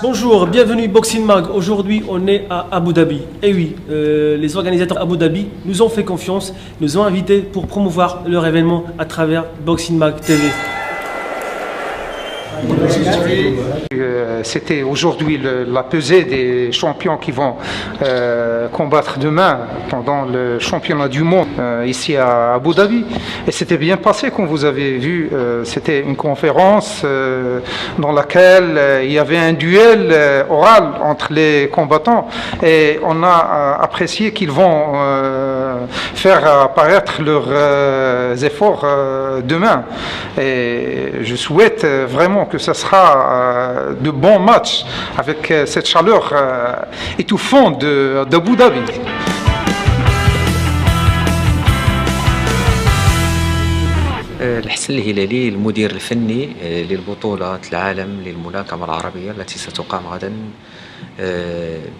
Bonjour, bienvenue Boxing Mag. Aujourd'hui, on est à Abu Dhabi. Et oui, les organisateurs Abu Dhabi nous ont fait confiance, nous ont invités pour promouvoir leur événement à travers Boxing Mag TV. C'était aujourd'hui la pesée des champions qui vont combattre demain pendant le championnat du monde ici à Abu Dhabi. Et c'était bien passé, comme vous avez vu. C'était une conférence dans laquelle il y avait un duel oral entre les combattants. Et on a apprécié qu'ils vont faire apparaître leurs efforts demain. Et je souhaite vraiment que ce sera de bons matchs avec cette chaleur étouffante d'Abu Dhabi. الحسن الهلالي المدير الفني للبطولة العالم للملاكمة العربية التي ستقام غدا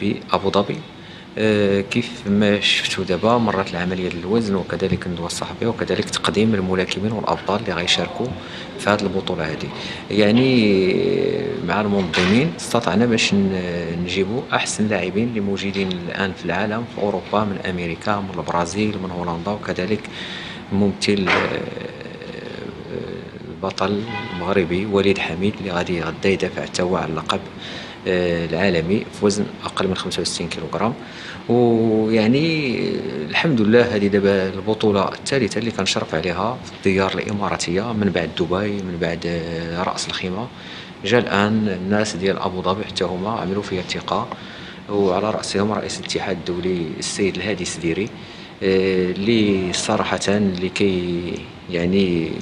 بأبو ظبي. كيف ما شفتوا دابا مرات العملية للوزن وكذلك الندوة الصحفية وكذلك تقديم الملاكمين والأبطال اللي غيشاركوا في هذه البطولة هذه. يعني مع المنظمين استطعنا باش نجيبوا أحسن لاعبين اللي موجودين الآن في العالم، في أوروبا، من أمريكا، من البرازيل، من هولندا، وكذلك ممثل البطل المغربي وليد حميد اللي غادي غدا يدافع حتى هو على اللقب العالمي في وزن اقل من 65 كيلوغرام. ويعني الحمد لله هذه دابا البطوله الثالثه اللي كنشرف عليها في الديار الاماراتيه من بعد دبي، من بعد راس الخيمه. جا الان الناس ديال ابو ظبي حتى هما عملوا فيها الثقه، وعلى راسهم رئيس الاتحاد الدولي السيد الهادي السديري اللي صراحه اللي يعني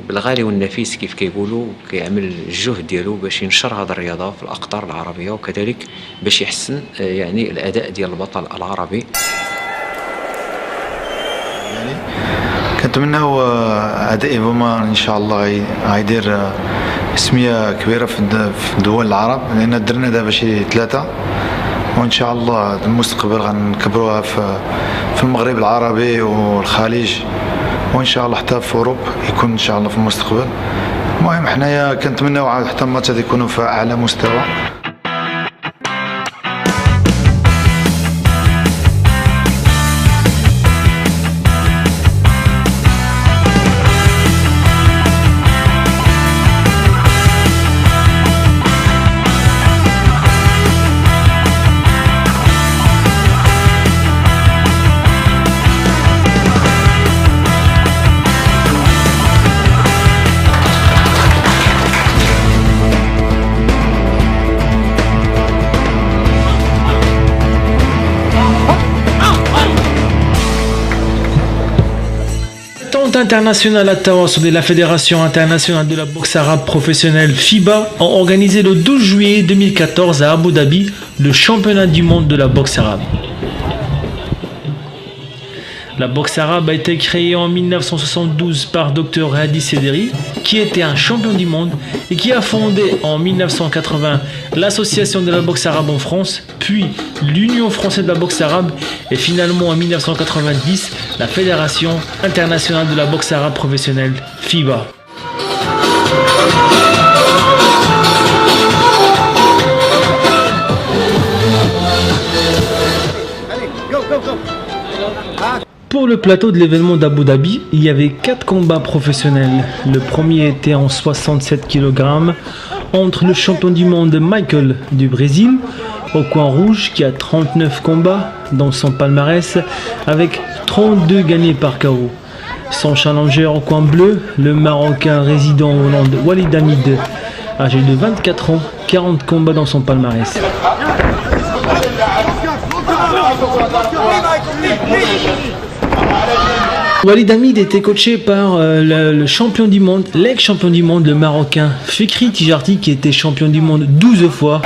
بالغالي والنفيس كيف كيقولوا كيعمل الجهد ديالو باش ينشر هذه الرياضه في الاقطار العربيه وكذلك باش يحسن يعني الاداء ديال البطل العربي. كنتمناو هذا ايفوما ان شاء الله غيدير اسميه كبيره في دول العرب، لان درنا دابا شي 3 وان شاء الله المستقبل غنكبروها في المغرب العربي والخليج، وان شاء الله حتى في اوروبا يكون ان شاء الله في المستقبل. المهم حنايا كنتمناو حتى الماتشات يكونوا في اعلى مستوى. International Ottawa de la Fédération internationale de la boxe arabe professionnelle FIBA ont organisé le 12 juillet 2014 à Abu Dhabi le championnat du monde de la boxe arabe. La boxe arabe a été créée en 1972 par Dr Hadi Sederi, qui était un champion du monde et qui a fondé en 1980 l'association de la boxe arabe en France, puis l'Union française de la boxe arabe et finalement en 1990 la Fédération internationale de la boxe arabe professionnelle FIBA. Pour le plateau de l'événement d'Abu Dhabi, il y avait 4 combats professionnels. Le premier était en 67 kg entre le champion du monde Michael du Brésil, au coin rouge, qui a 39 combats dans son palmarès, avec 32 gagnés par KO. Son challenger au coin bleu, le Marocain résident en Hollande Walid Hamid, âgé de 24 ans, 40 combats dans son palmarès. Walid Hamid était coaché par le champion du monde, l'ex-champion du monde, le Marocain Fikri Tijarti, qui était champion du monde 12 fois.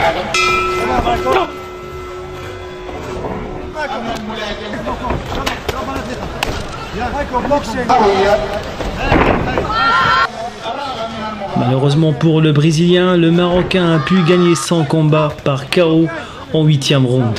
Malheureusement pour le Brésilien, le Marocain a pu gagner 100 combats par KO en 8e round.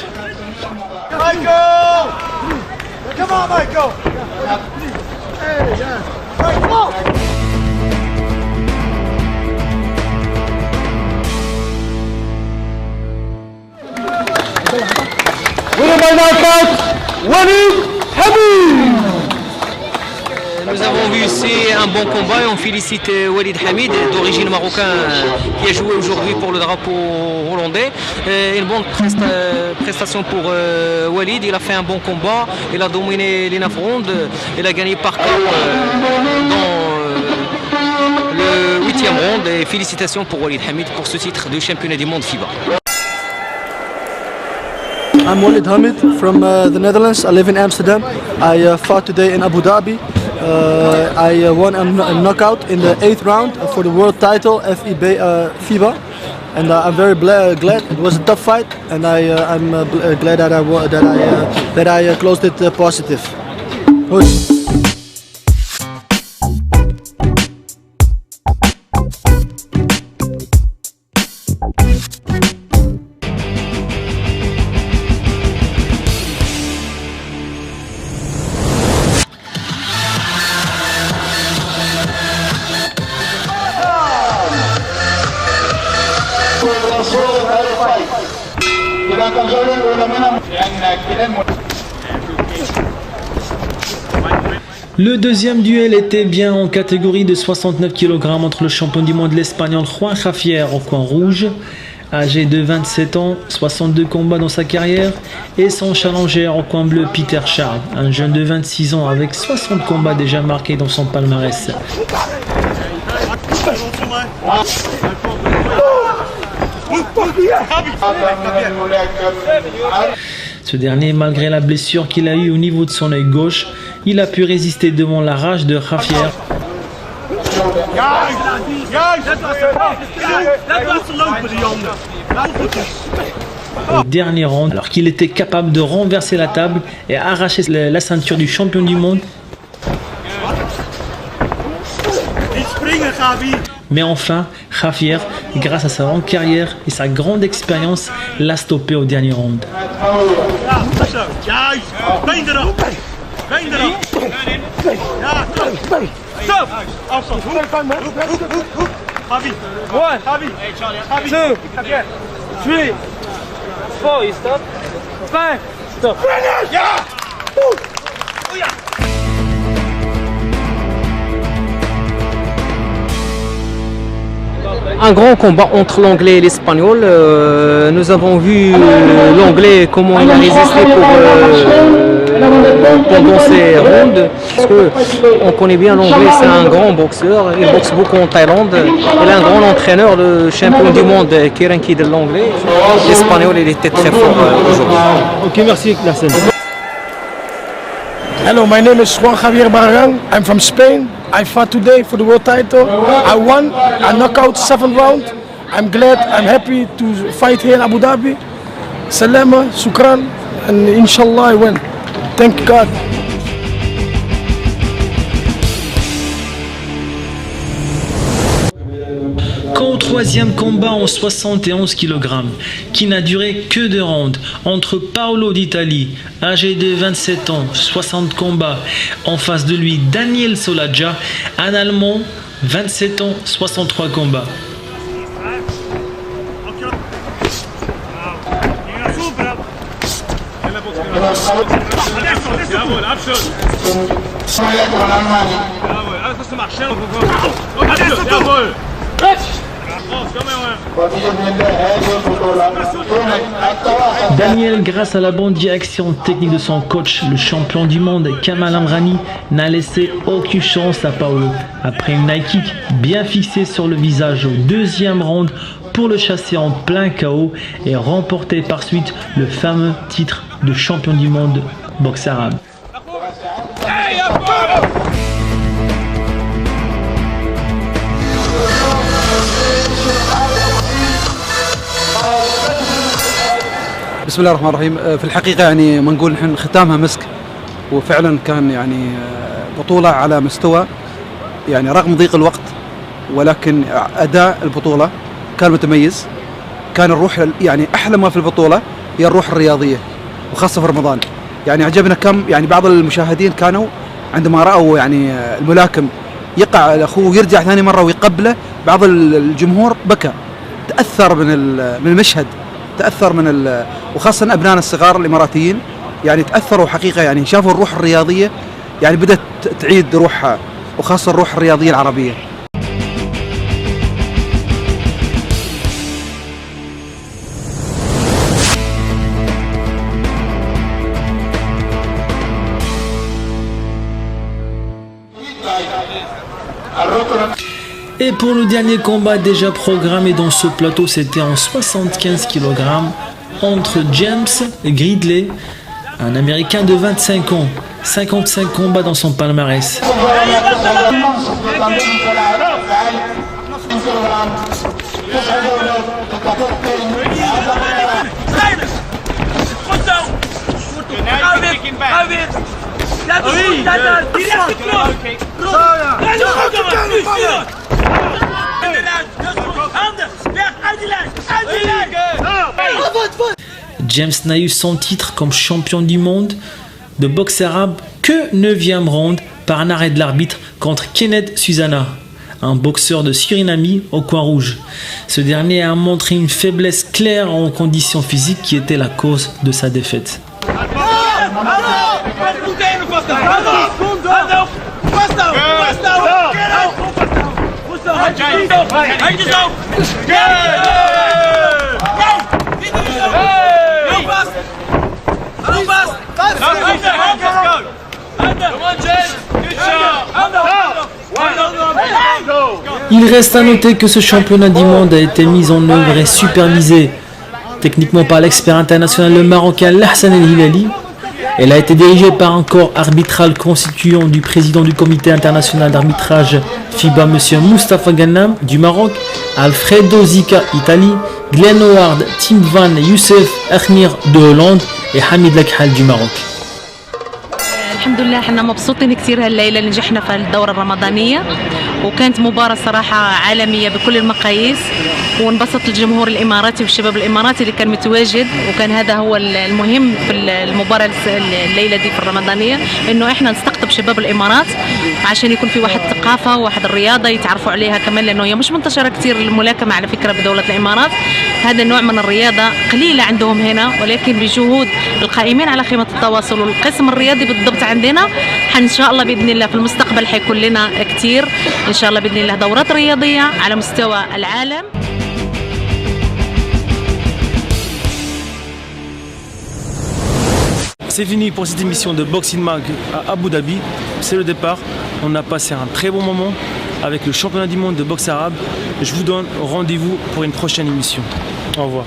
Nous avons vu ici un bon combat et on félicite Walid Hamid, d'origine marocaine, qui a joué aujourd'hui pour le drapeau hollandais. Une bonne prestation pour Walid, il a fait un bon combat, il a dominé les 9 rounds, il a gagné par KO dans le 8e round. Et félicitations pour Walid Hamid pour ce titre de championnat du monde FIBA. I'm Walid Hamid from the Netherlands. I live in Amsterdam. I fought today in Abu Dhabi. I won a knockout in the 8th round for the world title FIBA, and I'm very glad. It was a tough fight, and I'm glad that I closed it positive. Goed. Le deuxième duel était bien en catégorie de 69 kg entre le champion du monde l'espagnol Juan Javier au coin rouge, âgé de 27 ans, 62 combats dans sa carrière, et son challenger au coin bleu Peter Charles, un jeune de 26 ans avec 60 combats déjà marqués dans son palmarès. Ce dernier, malgré la blessure qu'il a eue au niveau de son œil gauche, il a pu résister devant la rage de Javier. Au dernier round, alors qu'il était capable de renverser la table et arracher la ceinture du champion du monde. Mais enfin, Javier, grâce à sa longue carrière et sa grande expérience, l'a stoppé au dernier round. Un grand combat entre l'anglais et l'espagnol. Nous avons vu l'anglais comment il a résisté pendant ces rounds. Parce que on connaît bien l'anglais, c'est un grand boxeur. Il boxe beaucoup en Thaïlande. Il a un grand entraîneur, le champion du monde, Kiranki de l'anglais. L'espagnol, il était très fort aujourd'hui. Ok, merci Larsen. Hello, my name is Juan Javier Barragan. I'm from Spain. I fought today for the world title. I won a knockout 7th round. I'm glad, I'm happy to fight here in Abu Dhabi. Salama, shukran, and inshallah I win. Thank God. Qu'au troisième combat en 71 kg, qui n'a duré que 2 rounds, entre Paolo d'Italie, âgé de 27 ans, 60 combats, en face de lui Daniel Solaggia, un Allemand, 27 ans, 63 combats. Daniel, grâce à la bonne direction technique de son coach, le champion du monde Kamal Amrani, n'a laissé aucune chance à Paolo. Après une high kick bien fixée sur le visage au deuxième round pour le chasser en plein KO et remporter par suite le fameux titre de champion du monde boxe arabe. بسم الله الرحمن الرحيم. في الحقيقة يعني ما نقول نحن ختامها مسك، وفعلا كان يعني بطولة على مستوى يعني رغم ضيق الوقت، ولكن أداء البطولة كان متميز. كان الروح يعني أحلى ما في البطولة هي الروح الرياضية، وخاصة في رمضان. يعني عجبنا كم يعني بعض المشاهدين كانوا عندما رأوا يعني الملاكم يقع الأخوه ويرجع ثاني مرة ويقبله، بعض الجمهور بكى، تأثر من المشهد. تاثر وخاصه ابنائنا الصغار الاماراتيين يعني تاثروا حقيقه، يعني شافوا الروح الرياضيه يعني بدات تعيد روحها، وخاصه الروح الرياضيه العربيه. Et pour le dernier combat déjà programmé dans ce plateau, c'était en 75 kg entre James Gridley, un Américain de 25 ans, 55 combats dans son palmarès. James n'a eu son titre comme champion du monde de boxe arabe que 9e round par un arrêt de l'arbitre contre Kenneth Susanna, un boxeur de Suriname au coin rouge. Ce dernier a montré une faiblesse claire en conditions physiques qui était la cause de sa défaite. Il reste à noter que ce championnat du monde a été mis en œuvre et supervisé techniquement par l'expert international le Marocain Lahsan El Hilali. Elle a été dirigée par un corps arbitral constituant du président du comité international d'arbitrage FIBA, M. Mustafa Gannam du Maroc, Alfredo Zika Italie, Glenn Howard, Tim Van Youssef Akhmir de Hollande et Hamid Lakhal du Maroc. الحمد لله احنا مبسوطين كثير هالليله اللي نجحنا في الدوره الرمضانيه، وكانت مباراه صراحه عالميه بكل المقاييس، وانبسط الجمهور الاماراتي والشباب الاماراتي اللي كان متواجد، وكان هذا هو المهم في المباراه الليله دي في الرمضانيه، انه احنا نستقطب شباب الامارات عشان يكون في واحد ثقافه وواحد الرياضه يتعرفوا عليها كمان، لانه هي مش منتشره كثير الملاكمه على فكره بدوله الامارات. هذا النوع من الرياضه قليله عندهم هنا، ولكن بجهود القائمين على خيمه التواصل والقسم الرياضي بالضبط عندنا ان شاء الله باذن الله في المستقبل حيكون لنا كثير ان شاء الله باذن الله دورات رياضيه على مستوى العالم. C'est fini pour cette émission de Boxing Mag à Abu Dhabi. C'est le départ. On a passé un très bon moment avec le championnat du monde de boxe arabe. Je vous donne rendez-vous pour une prochaine émission. Au revoir.